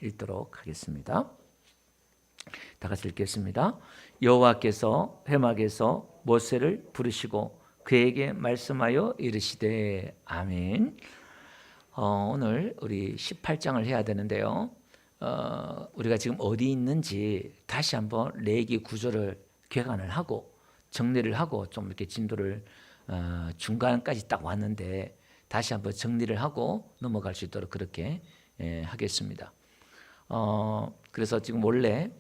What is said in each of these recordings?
읽도록 하겠습니다. 다 같이 읽겠습니다. 여호와께서 회막에서 모세를 부르시고 그에게 말씀하여 이르시되 아멘. 오늘 우리 18장을 해야 되는데요. 우리가 지금 어디 있는지 다시 한번 레위기 구조를 개관을 하고 정리를 하고 좀 이렇게 진도를 중간까지 딱 왔는데 다시 한번 정리를 하고 넘어갈 수 있도록 그렇게 하겠습니다. 그래서 지금 원래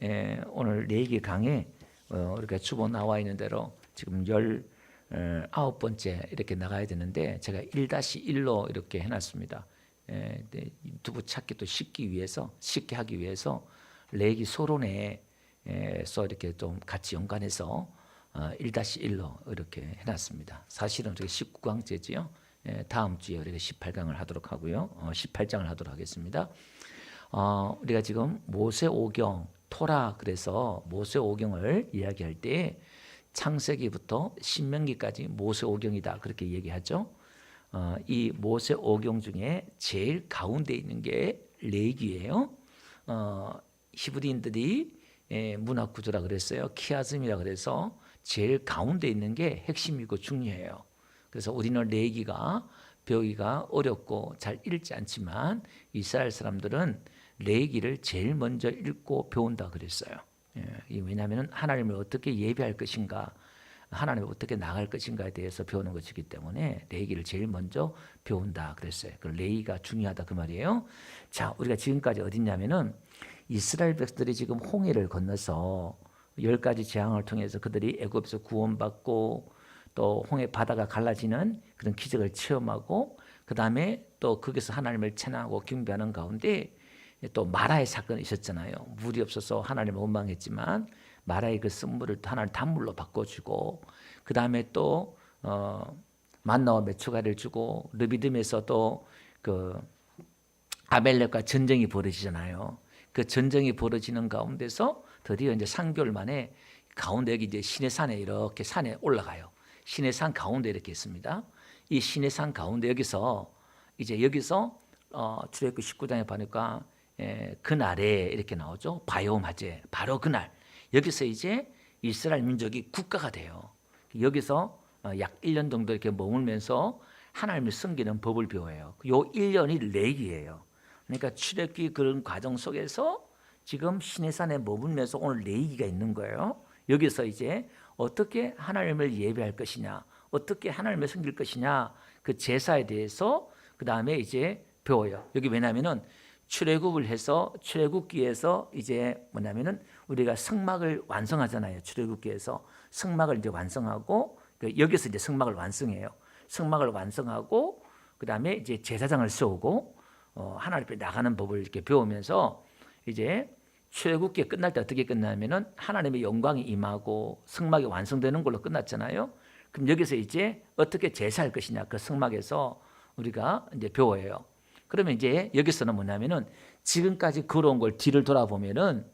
오늘 레위기 강에 우리가 주보 나와 있는 대로 지금 19번째 이렇게 나가야 되는데 제가 1-1로 이렇게 해놨습니다. 두부 찾기 또 쉽게 하기 위해서 레위기 소론에서 이렇게 좀 같이 연관해서 1-1로 이렇게 해놨습니다. 사실은 우리가 19강째지요. 다음 주에 우리가 18강을 하도록 하고요. 18장을 하도록 하겠습니다. 우리가 지금 모세오경 토라 그래서 모세오경을 이야기할 때 창세기부터 신명기까지 모세오경이다 그렇게 얘기하죠. 이 모세오경 중에 제일 가운데 있는 게 레위기예요. 히브리인들이 문학 구조라 그랬어요. 키아즘이라 그래서 제일 가운데 있는 게 핵심이고 중요해요. 그래서 우리는 레위기가 배우기가 어렵고 잘 읽지 않지만 이스라엘 사람들은 레위기를 제일 먼저 읽고 배운다 그랬어요. 왜냐하면 하나님을 어떻게 예배할 것인가, 하나님을 어떻게 나갈 것인가에 대해서 배우는 것이기 때문에 레위기를 제일 먼저 배운다 그랬어요. 그 레위기가 중요하다 그 말이에요. 자, 우리가 지금까지 어딨냐면은 이스라엘 백성들이 지금 홍해를 건너서 10가지 재앙을 통해서 그들이 애굽에서 구원받고 또 홍해 바다가 갈라지는 그런 기적을 체험하고 그 다음에 또 거기서 하나님을 찬양하고 경배하는 가운데 또 마라의 사건이 있었잖아요. 물이 없어서 하나님을 원망했지만 마라의 그 쓴물을 하나님 단물로 바꿔주고 그 다음에 또 만나와 메추가리를 주고 르비딤에서 또 그 아벨렉과 전쟁이 벌어지잖아요. 그 전쟁이 벌어지는 가운데서 드디어 이제 3개월 만에 가운데 여기 이제 시내산에 이렇게 산에 올라가요. 시내산 가운데 이렇게 있습니다. 이 시내산 가운데 여기서 출애굽기 19장에 보니까 그날에 이렇게 나오죠. 바요마제 바로 그날 여기서 이제 이스라엘 민족이 국가가 돼요. 여기서 약 1년 정도 이렇게 머물면서 하나님을 섬기는 법을 배워요. 요 1년이 레위기예요. 그러니까 출애굽기 그런 과정 속에서 지금 시내산에 머물면서 오늘 레위기가 있는 거예요. 여기서 이제 어떻게 하나님을 예배할 것이냐, 어떻게 하나님을 섬길 것이냐, 그 제사에 대해서 그 다음에 이제 배워요. 여기 왜냐하면은 출애굽을 해서 출애굽기에서 이제 뭐냐면은 우리가 성막을 완성하잖아요. 출애굽기에서 성막을 이제 완성하고 여기서 이제 성막을 완성해요. 성막을 완성하고 그 다음에 이제 제사장을 세우고 하나님 앞에 나가는 법을 이렇게 배우면서 이제 출애굽기 끝날 때 어떻게 끝나면은 하나님의 영광이 임하고 성막이 완성되는 걸로 끝났잖아요. 그럼 여기서 이제 어떻게 제사할 것이냐 그 성막에서 우리가 이제 배워요. 그러면 이제 여기서는 뭐냐면은 지금까지 걸어온 걸 뒤를 돌아보면은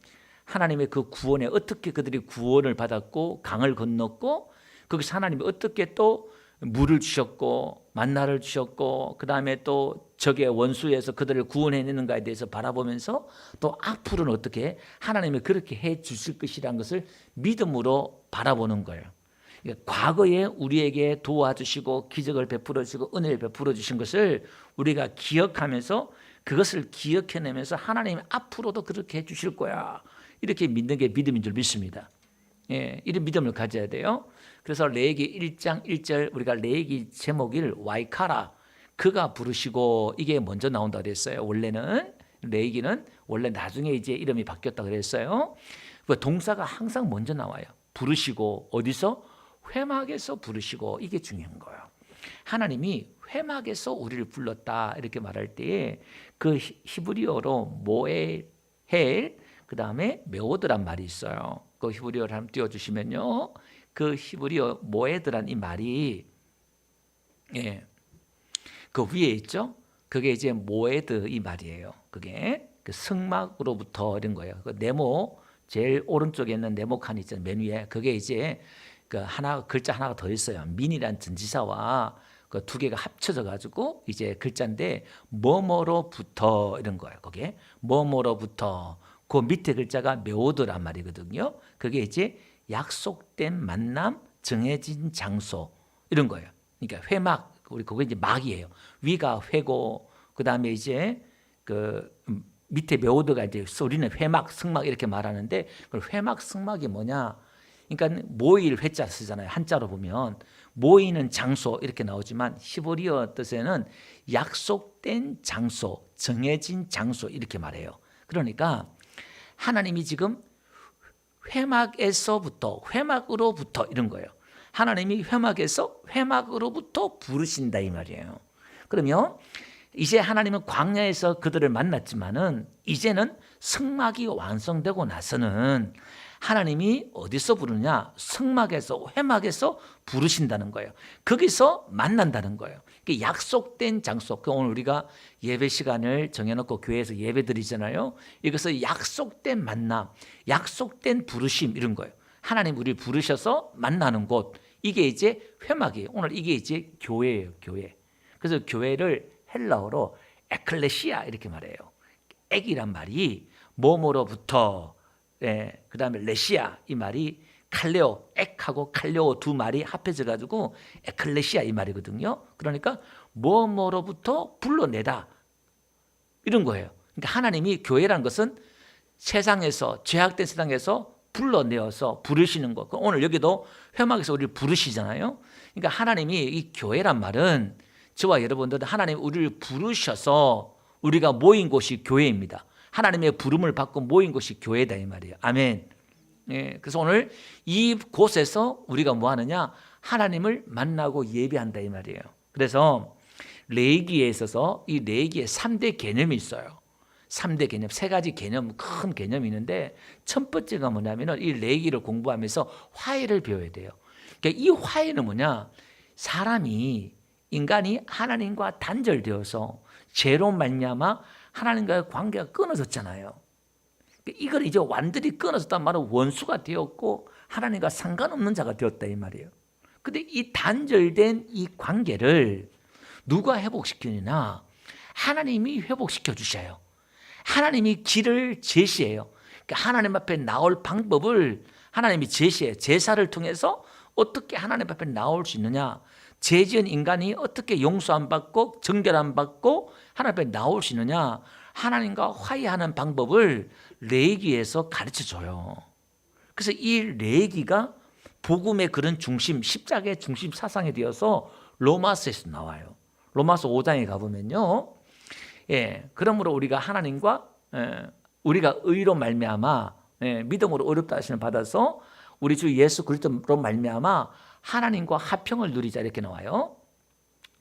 하나님의 그 구원에 어떻게 그들이 구원을 받았고 강을 건넜고 거기서 하나님이 어떻게 또 물을 주셨고 만나를 주셨고 그 다음에 또 적의 원수에서 그들을 구원해내는가에 대해서 바라보면서 또 앞으로는 어떻게 하나님이 그렇게 해 주실 것이라는 것을 믿음으로 바라보는 거예요. 과거에 우리에게 도와주시고 기적을 베풀어 주시고 은혜를 베풀어 주신 것을 우리가 기억하면서 그것을 기억해내면서 하나님이 앞으로도 그렇게 해주실 거야 이렇게 믿는 게 믿음인 줄 믿습니다. 이런 믿음을 가져야 돼요. 그래서 레위기 1장 1절 우리가 레위기 제목을 와이카라 그가 부르시고 이게 먼저 나온다 그랬어요. 원래는 레위기는 원래 나중에 이제 이름이 바뀌었다 그랬어요. 그 동사가 항상 먼저 나와요. 부르시고 어디서? 회막에서 부르시고 이게 중요한 거예요. 하나님이 회막에서 우리를 불렀다 이렇게 말할 때에 그 히브리어로 모엘 그 다음에 메오드란 말이 있어요. 그 히브리어를 한번 띄워주시면요. 그 히브리어 모에드란 이 말이 그 위에 있죠. 그게 이제 모에드 이 말이에요. 그게 그 성막으로부터 이런 거예요. 그 네모 제일 오른쪽에 있는 네모 칸 있잖아요. 맨 위에 그게 이제 그 하나 글자 하나가 더 있어요. 민이란 전지사와 그 그 두 개가 합쳐져 가지고 이제 글자인데 뭐뭐로부터 이런 거예요. 거기에 뭐뭐로부터 그 밑에 글자가 메오드란 말이거든요. 그게 이제 약속된 만남, 정해진 장소 이런 거예요. 그러니까 회막 우리 그거 이제 막이에요. 위가 회고 그다음에 이제 그 밑에 메오드가 이제 우리는 회막, 승막 이렇게 말하는데 그 회막, 승막이 뭐냐? 그러니까 모일 회자 쓰잖아요. 한자로 보면 모이는 장소 이렇게 나오지만 히브리어 뜻에는 약속된 장소, 정해진 장소 이렇게 말해요. 그러니까 하나님이 지금 회막으로부터 이런 거예요. 하나님이 회막으로부터 부르신다 이 말이에요. 그러면 이제 하나님은 광야에서 그들을 만났지만은 이제는 성막이 완성되고 나서는 하나님이 어디서 부르냐? 성막에서 회막에서 부르신다는 거예요. 거기서 만난다는 거예요. 약속된 장소. 오늘 우리가 예배 시간을 정해놓고 교회에서 예배 드리잖아요. 이것을 약속된 만남, 약속된 부르심 이런 거예요. 하나님 우리를 부르셔서 만나는 곳. 이게 이제 회막이에요. 오늘 이게 이제 교회예요. 교회. 그래서 교회를 헬라어로 에클레시아 이렇게 말해요. 액이란 말이 뭐뭐로부터 그 다음에 레시아 이 말이 칼레오 액하고 칼레오 두 말이 합해져 가지고 에클레시아 이 말이거든요. 그러니까 뭐뭐로부터 불러내다 이런 거예요. 그러니까 하나님이 교회라는 것은 세상에서 죄악된 세상에서 불러내어서 부르시는 것. 오늘 여기도 회막에서 우리를 부르시잖아요. 그러니까 하나님이 이 교회란 말은 저와 여러분들은 하나님 우리를 부르셔서 우리가 모인 곳이 교회입니다. 하나님의 부름을 받고 모인 곳이 교회다 이 말이에요. 아멘. 예, 그래서 오늘 이 곳에서 우리가 뭐 하느냐? 하나님을 만나고 예배한다 이 말이에요. 그래서 레위기에 있어서 이 레위기에 3대 개념이 있어요. 3대 개념, 세 가지 개념, 큰 개념이 있는데 첫 번째가 뭐냐면은 이 레위기를 공부하면서 화해를 배워야 돼요. 그러니까 이 화해는 뭐냐? 인간이 하나님과 단절되어서 죄로 말미암아 하나님과의 관계가 끊어졌잖아요. 이걸 이제 완전히 끊어졌단 말은 원수가 되었고 하나님과 상관없는 자가 되었다 이 말이에요. 근데 이 단절된 이 관계를 누가 회복시키느냐? 하나님이 회복시켜 주셔요. 하나님이 길을 제시해요. 그러니까 하나님 앞에 나올 방법을 하나님이 제시해요. 제사를 통해서 어떻게 하나님 앞에 나올 수 있느냐? 죄 지은 인간이 어떻게 용서 안 받고 정결 안 받고 하나님 앞에 나올 수 있느냐? 하나님과 화해하는 방법을 레위기에서 가르쳐 줘요. 그래서 이 레위기가 복음의 그런 중심, 십자가의 중심 사상이 되어서 로마서에서 나와요. 로마서 5장에 가보면요. 예, 그러므로 우리가 하나님과 우리가 의로 말미암아 믿음으로 의롭다 하심을 받아서 우리 주 예수 그리스도로 말미암아 하나님과 화평을 누리자 이렇게 나와요.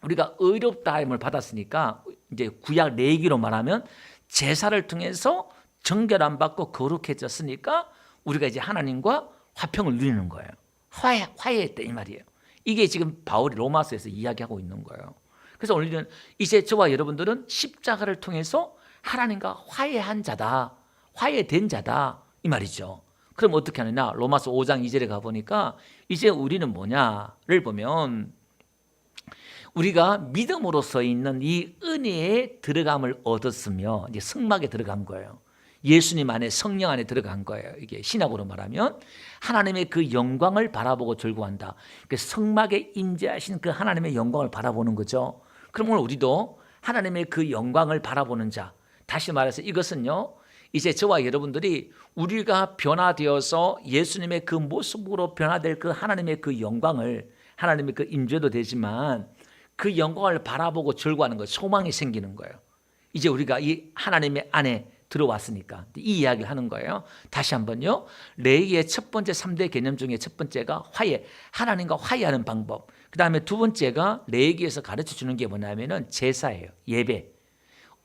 우리가 의롭다 함을 받았으니까 이제 구약 레위기로 말하면 제사를 통해서 정결 안 받고 거룩해졌으니까 우리가 이제 하나님과 화평을 누리는 거예요. 화해했다 이 말이에요. 이게 지금 바울이 로마서에서 이야기하고 있는 거예요. 그래서 우리는 이제 저와 여러분들은 십자가를 통해서 하나님과 화해한 자다, 화해된 자다 이 말이죠. 그럼 어떻게 하느냐? 로마서 5장 2절에 가보니까 이제 우리는 뭐냐를 보면 우리가 믿음으로써 있는 이 은혜에 들어감을 얻었으며 이제 성막에 들어간 거예요. 예수님 안에 성령 안에 들어간 거예요. 이게 신약으로 말하면 하나님의 그 영광을 바라보고 절구한다. 그 성막에 임재하신 그 하나님의 영광을 바라보는 거죠. 그럼 오늘 우리도 하나님의 그 영광을 바라보는 자. 다시 말해서 이것은요. 이제 저와 여러분들이 우리가 변화되어서 예수님의 그 모습으로 변화될 그 하나님의 그 영광을 하나님의 그 임재도 되지만 그 영광을 바라보고 절구하는 거 소망이 생기는 거예요. 이제 우리가 이 하나님의 안에 들어왔으니까 이 이야기를 하는 거예요. 다시 한번요. 레위기의 첫 번째 3대 개념 중에 첫 번째가 화해, 하나님과 화해하는 방법. 그 다음에 두 번째가 레위기에서 가르쳐 주는 게 뭐냐면은 제사예요. 예배.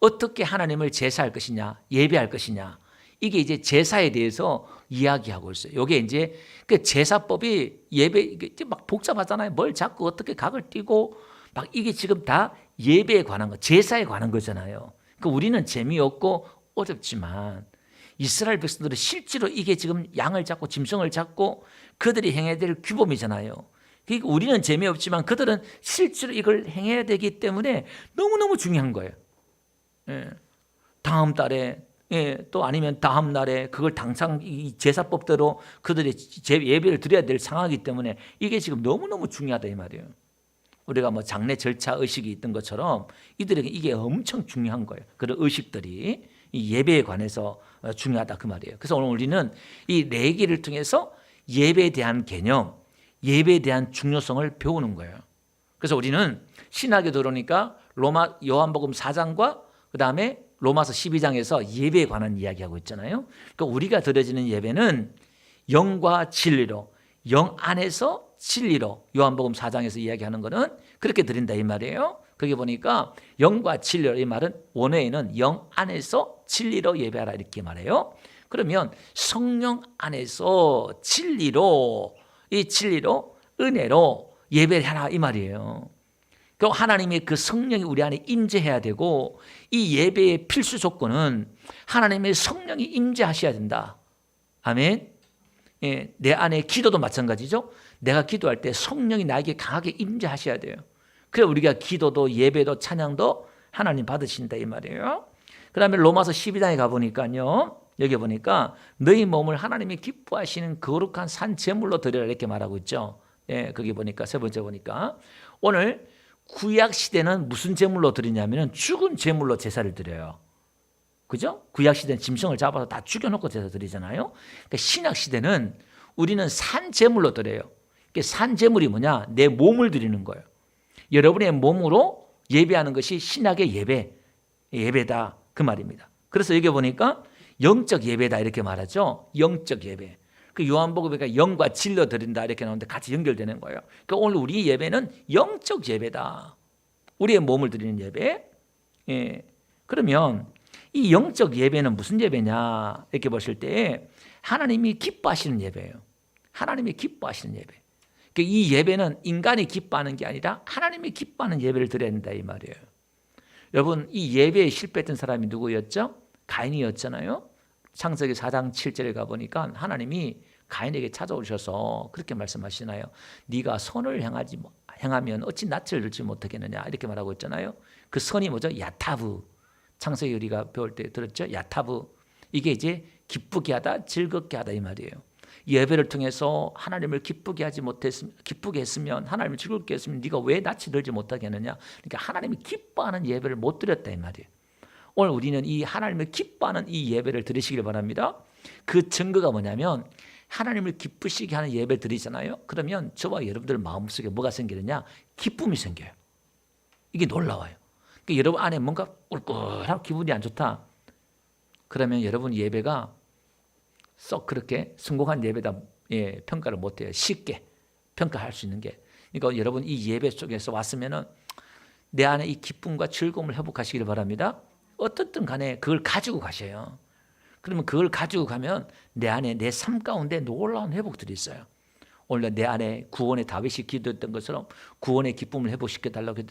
어떻게 하나님을 제사할 것이냐, 예배할 것이냐. 이게 이제 제사에 대해서 이야기하고 있어요. 이게 이제 그 제사법이 예배 이게 막 복잡하잖아요. 뭘 자꾸 어떻게 각을 띄고 막 이게 지금 다 예배에 관한 거, 제사에 관한 거잖아요. 그 우리는 재미없고 어렵지만 이스라엘 백성들은 실제로 이게 지금 양을 잡고 짐승을 잡고 그들이 행해야 될 규범이잖아요. 그러니까 우리는 재미없지만 그들은 실제로 이걸 행해야 되기 때문에 너무너무 중요한 거예요. 예. 다음 달에 또 아니면 다음 날에 그걸 당장 이 제사법대로 그들의 예배를 드려야 될 상황이기 때문에 이게 지금 너무너무 중요하다 이 말이에요. 우리가 뭐 장례 절차 의식이 있던 것처럼 이들에게 이게 엄청 중요한 거예요. 그런 의식들이 이 예배에 관해서 중요하다 그 말이에요. 그래서 오늘 우리는 이 레위기를 통해서 예배에 대한 개념, 예배에 대한 중요성을 배우는 거예요. 그래서 우리는 신학에 들어오니까 요한복음 4장과 그다음에 로마서 12장에서 예배에 관한 이야기하고 있잖아요. 그러니까 우리가 드려지는 예배는 영과 진리로, 영 안에서 진리로, 요한복음 4장에서 이야기하는 거는 그렇게 드린다 이 말이에요. 거기 보니까 영과 진리로, 이 말은 원어에는 영 안에서 진리로 예배하라 이렇게 말해요. 그러면 성령 안에서 진리로, 이 진리로 은혜로 예배를 하라 이 말이에요. 그럼 하나님의 그 성령이 우리 안에 임재해야 되고, 이 예배의 필수 조건은 하나님의 성령이 임재하셔야 된다. 아멘. 예, 내 안에 기도도 마찬가지죠. 내가 기도할 때 성령이 나에게 강하게 임재하셔야 돼요. 그래 우리가 기도도 예배도 찬양도 하나님 받으신다 이 말이에요. 그 다음에 로마서 12장에 가보니까요, 여기 보니까 너희 몸을 하나님이 기뻐하시는 거룩한 산 제물로 드려라 이렇게 말하고 있죠. 예, 거기 보니까 세 번째 보니까 오늘 구약 시대는 무슨 제물로 드리냐면 죽은 제물로 제사를 드려요. 그죠? 구약 시대는 짐승을 잡아서 다 죽여놓고 제사 드리잖아요. 그러니까 신약 시대는 우리는 산 제물로 드려요. 그러니까 산 제물이 뭐냐? 내 몸을 드리는 거예요. 여러분의 몸으로 예배하는 것이 신약의 예배다 그 말입니다. 그래서 여기 보니까 영적 예배다 이렇게 말하죠. 영적 예배. 그 요한복음에 영과 진리로 드린다 이렇게 나오는데 같이 연결되는 거예요. 그러니까 오늘 우리 예배는 영적 예배다. 우리의 몸을 드리는 예배. 예. 그러면 이 영적 예배는 무슨 예배냐 이렇게 보실 때 하나님이 기뻐하시는 예배예요. 하나님이 기뻐하시는 예배. 그러니까 이 예배는 인간이 기뻐하는 게 아니라 하나님이 기뻐하는 예배를 드려야 된다 이 말이에요. 여러분 이 예배에 실패했던 사람이 누구였죠? 가인이었잖아요. 창세기 4장 7절에 가보니까 하나님이 가인에게 찾아오셔서 그렇게 말씀하시나요? 네가 선을 행하면 어찌 낯을 들지 못하겠느냐 이렇게 말하고 있잖아요. 그 선이 뭐죠? 야타브. 창세기 우리가 배울 때 들었죠? 야타브. 이게 이제 기쁘게 하다, 즐겁게 하다 이 말이에요. 예배를 통해서 하나님을 기쁘게 했으면 하나님을 즐겁게 했으면 네가 왜 낯이 들지 못하겠느냐. 그러니까 하나님이 기뻐하는 예배를 못 드렸다 이 말이에요. 오늘 우리는 이 하나님을 기뻐하는 이 예배를 드리시길 바랍니다. 그 증거가 뭐냐면 하나님을 기쁘시게 하는 예배를 드리잖아요. 그러면 저와 여러분들 마음속에 뭐가 생기느냐? 기쁨이 생겨요. 이게 놀라워요. 그러니까 여러분 안에 뭔가 꿀꿀하고 기분이 안 좋다. 그러면 여러분 예배가 썩 그렇게 성공한 예배다 평가를 못해요. 쉽게 평가할 수 있는 게. 그러니까 여러분 이 예배 속에서 왔으면은 내 안에 이 기쁨과 즐거움을 회복하시길 바랍니다. 어떻든 간에 그걸 가지고 가셔요. 그러면 그걸 가지고 가면 내 안에 내 삶 가운데 놀라운 회복들이 있어요. 오늘 내 안에 구원의 다윗이 기도했던 것처럼 구원의 기쁨을 회복시켜달라고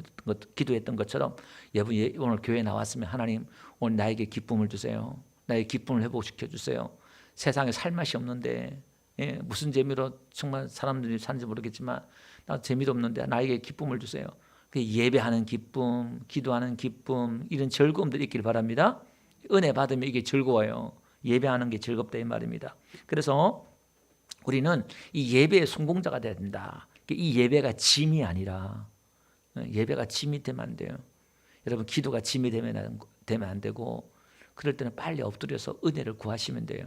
기도했던 것처럼 여러분 오늘 교회에 나왔으면 하나님 오늘 나에게 기쁨을 주세요. 나의 기쁨을 회복시켜 주세요. 세상에 살 맛이 없는데 무슨 재미로 정말 사람들이 사는지 모르겠지만 나 재미도 없는데 나에게 기쁨을 주세요. 예배하는 기쁨, 기도하는 기쁨 이런 즐거움들이 있길 바랍니다. 은혜 받으면 이게 즐거워요. 예배하는 게 즐겁다 이 말입니다. 그래서 우리는 이 예배의 성공자가 돼야 된다. 이 예배가 짐이 아니라 예배가 짐이 되면 안 돼요. 여러분 기도가 짐이 되면 안 되고 그럴 때는 빨리 엎드려서 은혜를 구하시면 돼요.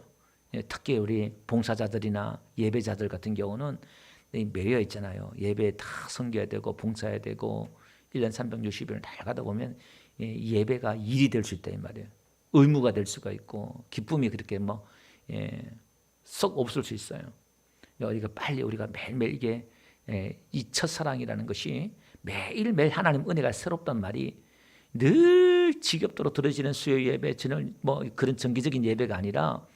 특히 우리 봉사자들이나 예배자들 같은 경우는 매여 있잖아요. 예배에 다 섬겨야 되고 봉사해야 되고 1년 360일을 나가다 보면 예배가 일이 될 수 있다 이 말이에요. 의무가 될 수가 있고 기쁨이 그렇게 썩 없을 수 있어요. 우리가 빨리 우리가 매일매일 이게 이 첫사랑이라는 것이 매일매일 하나님 은혜가 새롭단 말이 늘 지겹도록 들어지는 수요 예배, 저는 그런 정기적인 예배가 아니라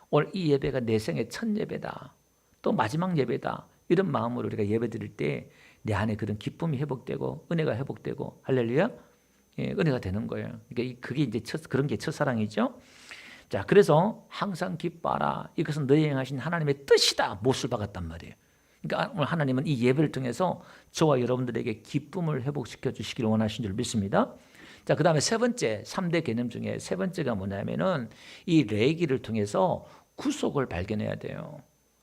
오늘 이 예배가 내 생의 첫 예배다. 또 마지막 예배다. 이런 마음으로 우리가 예배 드릴 때 내 안에 그런 기쁨이 회복되고 은혜가 회복되고 할렐루야. 은혜가 되는 거예요. 그러니까 그게 이제 그런 게 첫사랑이죠. 자, 그래서 항상 기뻐하라. 이것은 너희 행하신 하나님의 뜻이다. 못을 박았단 말이에요. 그러니까 오늘 하나님은 이 예배를 통해서 저와 여러분들에게 기쁨을 회복시켜 주시기를 원하신 줄 믿습니다. 자, 그 다음에 세 번째, 3대 개념 중에 세 번째가 뭐냐면은 이 레기를 통해서 구속을 발견해야 돼요.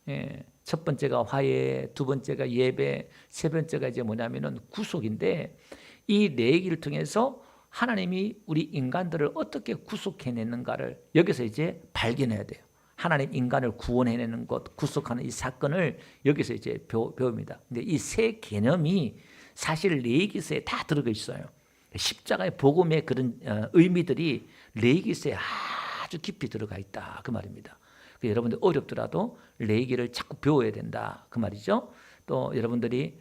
예. 첫 번째가 화해, 두 번째가 예배, 세 번째가 이제 뭐냐면은 구속인데, 이 레기를 통해서 하나님이 우리 인간들을 어떻게 구속해내는가를 여기서 이제 발견해야 돼요. 하나님 인간을 구원해내는 것, 구속하는 이 사건을 여기서 이제 배웁니다. 근데 이 세 개념이 사실 레위기서에 다 들어가 있어요. 십자가의 복음의 그런 의미들이 레위기서에 아주 깊이 들어가 있다, 그 말입니다. 여러분들 어렵더라도 레위기를 자꾸 배워야 된다, 그 말이죠. 또 여러분들이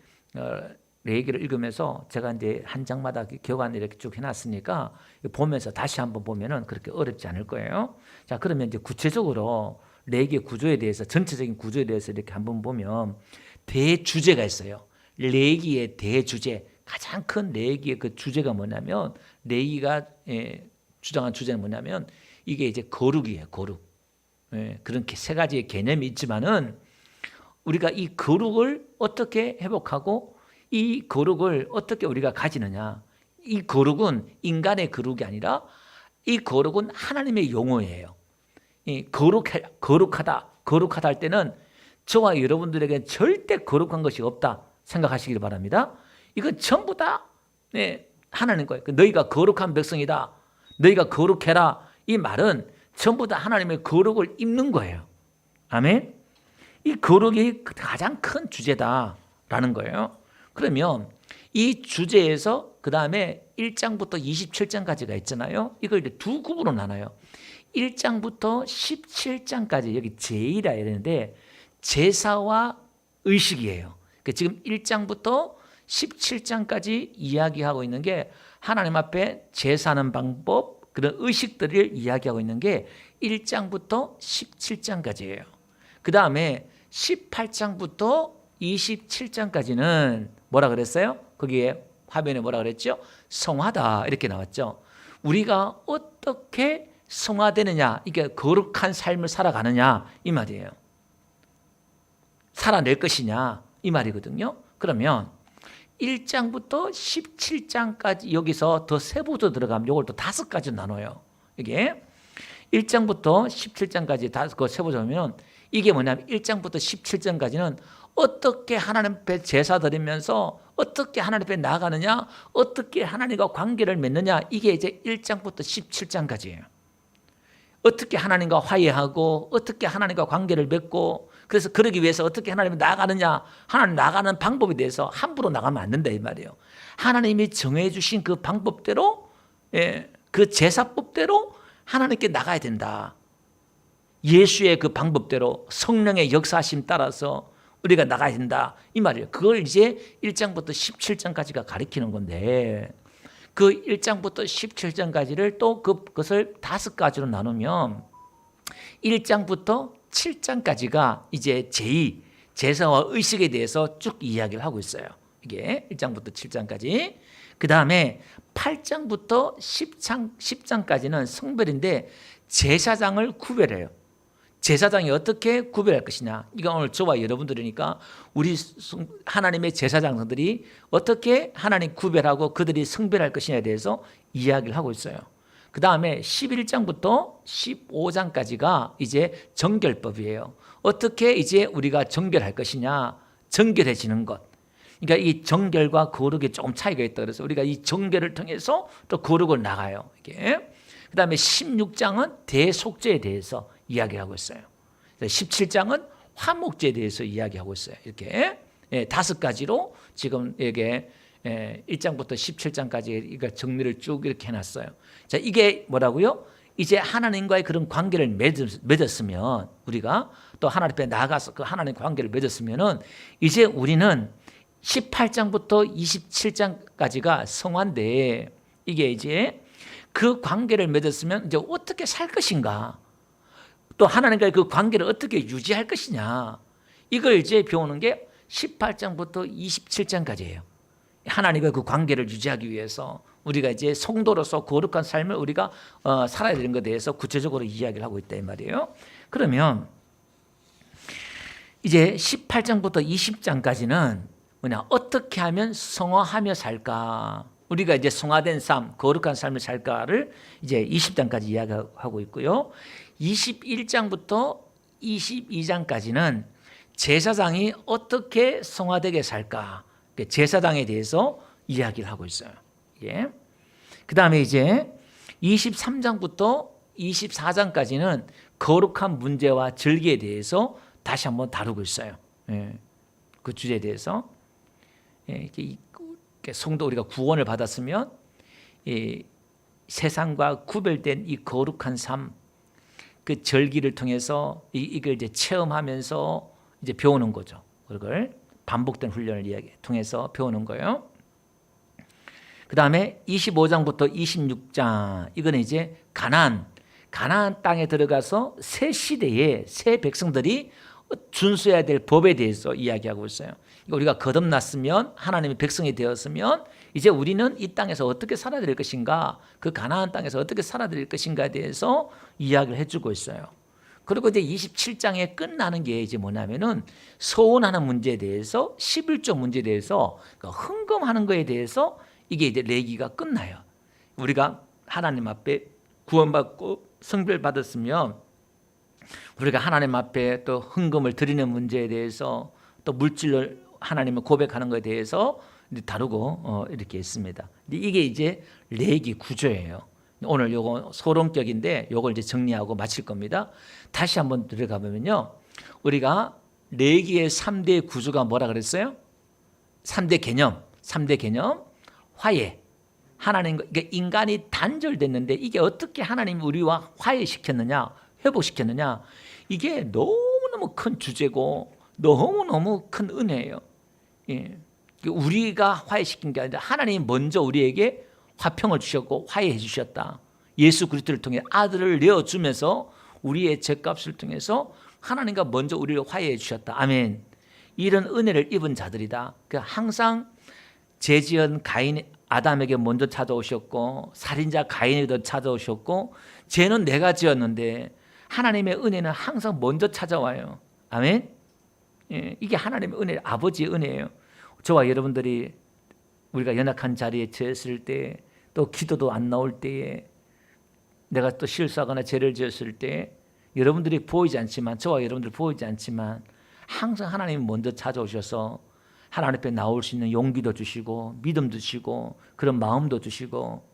레위기를 읽으면서 제가 이제 한 장마다 교관 이렇게 쭉 해놨으니까 보면서 다시 한번 보면은 그렇게 어렵지 않을 거예요. 자, 그러면 이제 구체적으로 레위기의 구조에 대해서, 전체적인 구조에 대해서 이렇게 한번 보면 대주제가 있어요. 레위기의 대주제, 가장 큰 레위기의 그 주제가 뭐냐면, 레위기가 주장한 주제는 뭐냐면 이게 이제 거룩이에요. 거룩. 그런 세 가지의 개념이 있지만은 우리가 이 거룩을 어떻게 회복하고 이 거룩을 어떻게 우리가 가지느냐. 이 거룩은 인간의 거룩이 아니라 이 거룩은 하나님의 용어예요. 이 거룩하다 할 때는 저와 여러분들에게 절대 거룩한 것이 없다 생각하시길 바랍니다. 이건 전부 다 하나님 거예요. 너희가 거룩한 백성이다, 너희가 거룩해라, 이 말은 전부 다 하나님의 거룩을 입는 거예요. 아멘. 이 거룩이 가장 큰 주제다라는 거예요. 그러면 이 주제에서 그 다음에 1장부터 27장까지가 있잖아요. 이걸 이제 두 구분으로 나눠요. 1장부터 17장까지, 여기 제의라 이러는데 제사와 의식이에요. 그러니까 지금 1장부터 17장까지 이야기하고 있는 게 하나님 앞에 제사하는 방법, 그런 의식들을 이야기하고 있는 게 1장부터 17장까지예요. 그 다음에 18장부터 27장까지는 뭐라 그랬어요? 거기에 화면에 뭐라 그랬죠? 성화다 이렇게 나왔죠. 우리가 어떻게 성화되느냐, 이게 거룩한 삶을 살아가느냐 이 말이에요. 살아낼 것이냐 이 말이거든요. 그러면 1장부터 17장까지 여기서 더 세부적으로 들어가면 이걸 또 5가지로 나눠요. 이게 1장부터 17장까지 다 세부적으로 이게 뭐냐면 1장부터 17장까지는 어떻게 하나님 앞에 제사 드리면서 어떻게 하나님 앞에 나아가느냐, 어떻게 하나님과 관계를 맺느냐, 이게 이제 1장부터 17장까지예요. 어떻게 하나님과 화해하고 어떻게 하나님과 관계를 맺고, 그래서 그러기 위해서 어떻게 하나님이 나아가느냐, 하나님 나가는 방법에 대해서 함부로 나가면 안 된다 이 말이에요. 하나님이 정해 주신 그 방법대로, 그 제사법대로 하나님께 나가야 된다. 예수의 그 방법대로 성령의 역사하심 따라서 우리가 나가야 된다 이 말이에요. 그걸 이제 1장부터 17장까지가 가리키는 건데, 그 1장부터 17장까지를 또 그것을 5가지로 나누면 1장부터 7장까지가 이제 제사와 의식에 대해서 쭉 이야기를 하고 있어요. 이게 1장부터 7장까지. 그 다음에 8장부터 10장까지는 성별인데 제사장을 구별해요. 제사장이 어떻게 구별할 것이냐. 이거 오늘 저와 여러분들이니까 우리 하나님의 제사장들이 어떻게 하나님 구별하고 그들이 성별할 것이냐에 대해서 이야기를 하고 있어요. 그 다음에 11장부터 15장까지가 이제 정결법이에요. 어떻게 이제 우리가 정결할 것이냐, 정결해지는 것. 그러니까 이 정결과 거룩에 조금 차이가 있다. 그래서 우리가 이 정결을 통해서 또 거룩을 나가요. 이게. 그 다음에 16장은 대속죄에 대해서 이야기하고 있어요. 17장은 화목제에 대해서 이야기하고 있어요. 이렇게 5가지로 지금 이게 1장부터 17장까지 정리를 쭉 이렇게 해놨어요. 자, 이게 뭐라고요? 이제 하나님과의 그런 관계를 맺었으면, 우리가 또 하나님 앞에 나가서 그 하나님 관계를 맺었으면은 이제 우리는 18장부터 27장까지가 성화인데, 이게 이제 그 관계를 맺었으면 이제 어떻게 살 것인가, 또 하나님과의 그 관계를 어떻게 유지할 것이냐, 이걸 이제 배우는 게 18장부터 27장까지예요. 하나님과 그 관계를 유지하기 위해서 우리가 이제 성도로서 거룩한 삶을 우리가 살아야 되는 것에 대해서 구체적으로 이야기를 하고 있다 이 말이에요. 그러면 이제 18장부터 20장까지는 뭐냐, 어떻게 하면 성화하며 살까, 우리가 이제 성화된 삶, 거룩한 삶을 살까를 이제 20장까지 이야기하고 있고요. 21장부터 22장까지는 제사장이 어떻게 성화되게 살까, 제사장에 대해서 이야기를 하고 있어요. 예. 그 다음에 이제 23장부터 24장까지는 거룩한 문제와 절기에 대해서 다시 한번 다루고 있어요. 예. 그 주제에 대해서. 예. 성도 우리가 구원을 받았으면 이 세상과 구별된 이 거룩한 삶, 그 절기를 통해서 이걸 이제 체험하면서 이제 배우는 거죠. 그걸 반복된 훈련을 통해서 배우는 거예요. 그 다음에 25장부터 26장, 이거는 이제 가나안 땅에 들어가서 새 시대에 새 백성들이 준수해야 될 법에 대해서 이야기하고 있어요. 우리가 거듭났으면, 하나님의 백성이 되었으면 이제 우리는 이 땅에서 어떻게 살아야 될 것인가, 그 가나안 땅에서 어떻게 살아야 될 것인가에 대해서 이야기를 해주고 있어요. 그리고 이제 27장에 끝나는 게 이제 뭐냐면은 서원하는 문제에 대해서, 11조 문제에 대해서, 헌금하는 거에 대해서 이게 이제 레위기가 끝나요. 우리가 하나님 앞에 구원받고 성별 받았으면 우리가 하나님 앞에 또 헌금을 드리는 문제에 대해서, 또 물질을 하나님을 고백하는 것에 대해서 다루고 이렇게 있습니다. 이게 이제 레위기 구조예요. 오늘 요거 소론격인데 요걸 이제 정리하고 마칠 겁니다. 다시 한번 들어가 보면요, 우리가 레위기의 3대 구조가 뭐라 그랬어요? 3대 개념. 화해. 하나님과, 그러니까 인간이 단절됐는데 이게 어떻게 하나님이 우리와 화해시켰느냐, 회복시켰느냐, 이게 너무너무 큰 주제고 너무너무 큰 은혜예요. 예. 우리가 화해시킨 게 아니라 하나님이 먼저 우리에게 화평을 주셨고 화해해 주셨다. 예수 그리스도를 통해 아들을 내어주면서 우리의 죄값을 통해서 하나님과 먼저 우리를 화해해 주셨다. 아멘. 이런 은혜를 입은 자들이다. 항상 죄지은 아담에게 먼저 찾아오셨고, 살인자 가인에게도 찾아오셨고, 죄는 내가 지었는데 하나님의 은혜는 항상 먼저 찾아와요. 아멘. 예, 이게 하나님의 은혜, 아버지의 은혜예요. 저와 여러분들이 우리가 연약한 자리에 처했을 때, 또 기도도 안 나올 때에, 내가 또 실수하거나 죄를 지었을 때, 여러분들이 보이지 않지만, 저와 여러분들이 보이지 않지만 항상 하나님이 먼저 찾아오셔서 하나님 앞에 나올 수 있는 용기도 주시고 믿음도 주시고 그런 마음도 주시고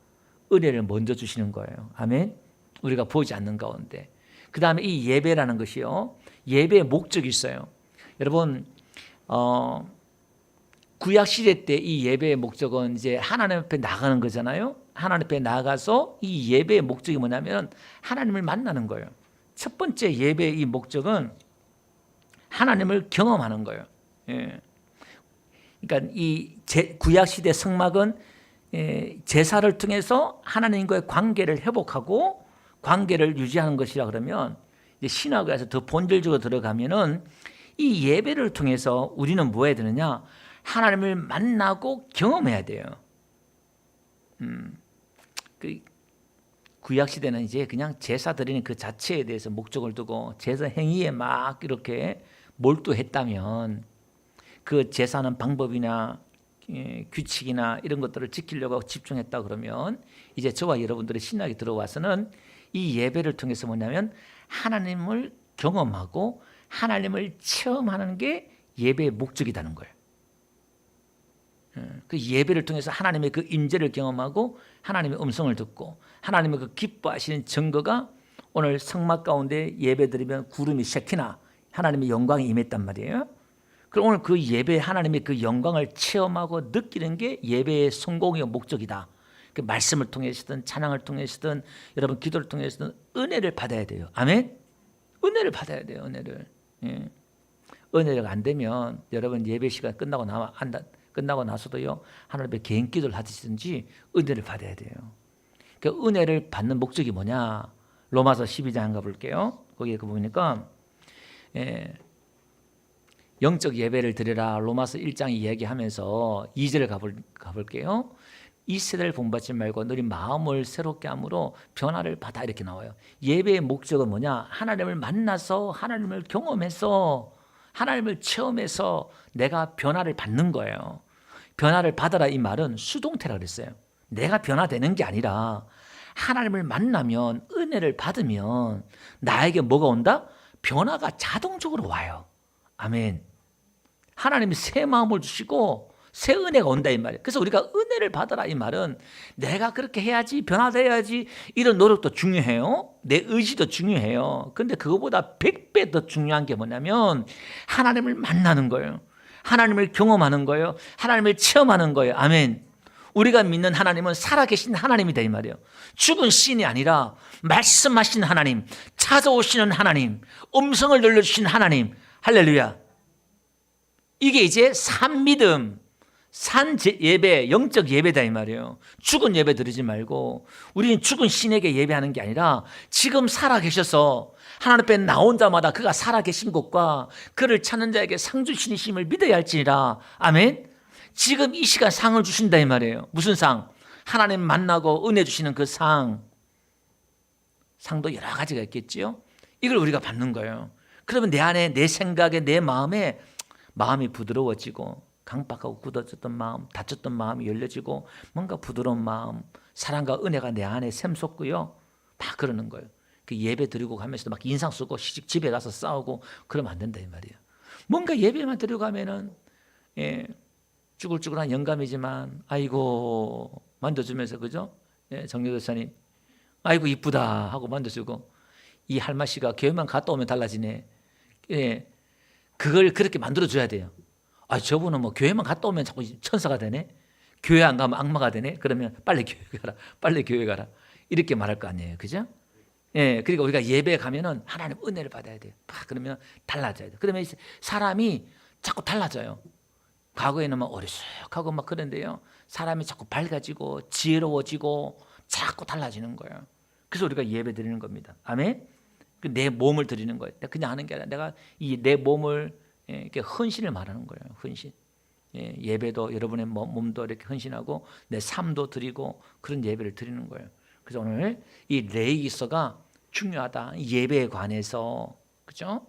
은혜를 먼저 주시는 거예요. 아멘. 우리가 보이지 않는 가운데. 그 다음에 이 예배라는 것이요, 예배의 목적이 있어요. 여러분, 구약 시대 때 이 예배의 목적은 이제 하나님 앞에 나가는 거잖아요. 하나님 앞에 나가서 이 예배의 목적이 뭐냐면 하나님을 만나는 거예요. 첫 번째 예배의 이 목적은 하나님을 경험하는 거예요. 예. 그러니까 이 구약 시대 성막은 제사를 통해서 하나님과의 관계를 회복하고 관계를 유지하는 것이라 그러면, 이제 신학에서 더 본질적으로 들어가면은 이 예배를 통해서 우리는 뭐 해야 되느냐? 하나님을 만나고 경험해야 돼요. 그 구약 시대는 이제 그냥 제사 드리는 그 자체에 대해서 목적을 두고 제사 행위에 막 이렇게 몰두했다면, 그 제사하는 방법이나 규칙이나 이런 것들을 지키려고 집중했다 그러면, 이제 저와 여러분들의 신학이 들어와서는 이 예배를 통해서 뭐냐면 하나님을 경험하고 하나님을 체험하는 게 예배의 목적이라는 거예요. 그 예배를 통해서 하나님의 그 임재를 경험하고 하나님의 음성을 듣고 하나님의 그 기뻐하시는 증거가, 오늘 성막 가운데 예배 드리면 구름이 쉐키나 하나님의 영광이 임했단 말이에요. 그럼 오늘 그 예배, 하나님의 그 영광을 체험하고 느끼는 게 예배의 성공의 목적이다. 그 말씀을 통해서든 찬양을 통해서든 여러분 기도를 통해서든 은혜를 받아야 돼요. 아멘. 은혜를 받아야 돼요. 은혜를. 예. 은혜가 안 되면 여러분 예배 시간 끝나고 나서도요, 하나님 앞에 개인 기도를 하시든지 은혜를 받아야 돼요. 그 은혜를 받는 목적이 뭐냐? 로마서 12장 가볼게요. 거기에 보니까 영적 예배를 드리라, 로마서 1장 이야기하면서 2절 가볼게요. 이 세대를 본받지 말고 너희 마음을 새롭게 함으로 변화를 받아, 이렇게 나와요. 예배의 목적은 뭐냐? 하나님을 만나서 하나님을 경험해서 하나님을 체험해서 내가 변화를 받는 거예요. 변화를 받아라 이 말은 수동태라 그랬어요. 내가 변화되는 게 아니라 하나님을 만나면 은혜를 받으면 나에게 뭐가 온다? 변화가 자동적으로 와요. 아멘. 하나님이 새 마음을 주시고 새 은혜가 온다 이 말이에요. 그래서 우리가 은혜를 받아라 이 말은 내가 그렇게 해야지 변화돼야지 이런 노력도 중요해요. 내 의지도 중요해요. 그런데 그거보다 100배 더 중요한 게 뭐냐면 하나님을 만나는 거예요. 하나님을 경험하는 거예요. 하나님을 체험하는 거예요. 아멘. 우리가 믿는 하나님은 살아계신 하나님이다 이 말이에요. 죽은 신이 아니라 말씀하신 하나님, 찾아오시는 하나님, 음성을 들려주신 하나님. 할렐루야. 이게 이제 산믿음, 예배, 영적 예배다 이 말이에요. 죽은 예배 드리지 말고 우리는 죽은 신에게 예배하는 게 아니라 지금 살아계셔서 하나님 앞에 나온 자마다 그가 살아계신 것과 그를 찾는 자에게 상 주시심을 믿어야 할지니라. 아멘. 지금 이 시간 상을 주신다 이 말이에요. 무슨 상? 하나님 만나고 은혜 주시는 그 상. 상도 여러 가지가 있겠지요. 이걸 우리가 받는 거예요. 그러면 내 안에, 내 생각에, 내 마음에 마음이 부드러워지고 강박하고 굳어졌던 마음, 다쳤던 마음이 열려지고 뭔가 부드러운 마음, 사랑과 은혜가 내 안에 샘솟고요. 막 그러는 거예요. 그 예배 드리고 가면서도 막 인상 쓰고 시집 집에 가서 싸우고 그러면 안 된다 이 말이에요. 뭔가 예배만 드리고 가면은 쭈글쭈글한 영감이지만 아이고 만져주면서 그죠? 정여도사님 아이고 이쁘다 하고 만져주고 이 할마씨가 교회만 갔다 오면 달라지네. 그걸 그렇게 만들어줘야 돼요. 아 저분은 뭐 교회만 갔다 오면 자꾸 천사가 되네. 교회 안 가면 악마가 되네. 그러면 빨리 교회 가라. 빨리 교회 가라. 이렇게 말할 거 아니에요. 그죠? 그러니까 우리가 예배에 가면은 하나님 은혜를 받아야 돼요. 그러면 달라져야 돼요. 그러면 사람이 자꾸 달라져요. 과거에는 막 어리숙하고 막 그런데요. 사람이 자꾸 밝아지고 지혜로워지고 자꾸 달라지는 거예요. 그래서 우리가 예배 드리는 겁니다. 아멘? 내 몸을 드리는 거예요. 그냥 하는 게 아니라 내가 이 내 몸을 이렇게 헌신을 말하는 거예요. 헌신. 예배도 여러분의 몸도 이렇게 헌신하고 내 삶도 드리고 그런 예배를 드리는 거예요. 그래서 오늘 이 레이기서가 중요하다. 예배에 관해서 그죠?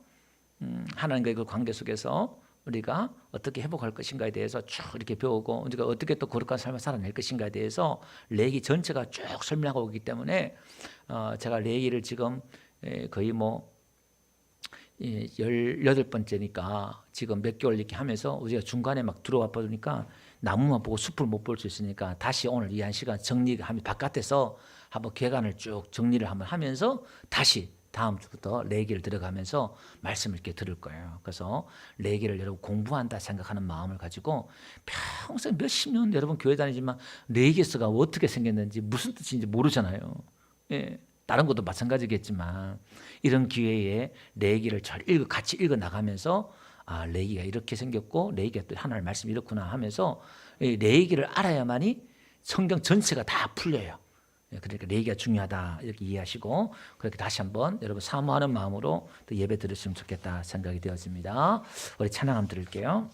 하나님과의 그 관계 속에서 우리가 어떻게 회복할 것인가에 대해서 쭉 이렇게 배우고 우리가 어떻게 또 거룩한 삶을 살아낼 것인가에 대해서 레이기 전체가 쭉 설명하고 있기 때문에 제가 레이기를 지금 거의 뭐 18번째니까 지금 몇 개월 이렇게 하면서 우리가 중간에 막 들어와 보니까 나무만 보고 숲을 못 볼 수 있으니까 다시 오늘 이 한 시간 정리하면 바깥에서 한번 개관을 쭉 정리를 한번 하면서 다시 다음 주부터 레이기를 들어가면서 말씀을 이렇게 들을 거예요. 그래서 레이기를 여러분 공부한다 생각하는 마음을 가지고 평생 몇십 년 여러분 교회 다니지만 레이기서가 어떻게 생겼는지 무슨 뜻인지 모르잖아요. 다른 것도 마찬가지겠지만 이런 기회에 레이기를 같이 읽어 나가면서 레이기가 이렇게 생겼고 레이기가 또 하나님의 말씀이 이렇구나 하면서 레이기를 알아야만이 성경 전체가 다 풀려요. 그러니까 레이기가 중요하다 이렇게 이해하시고 그렇게 다시 한번 여러분 사모하는 마음으로 또 예배 드렸으면 좋겠다 생각이 되었습니다. 우리 찬양 한번 드릴게요.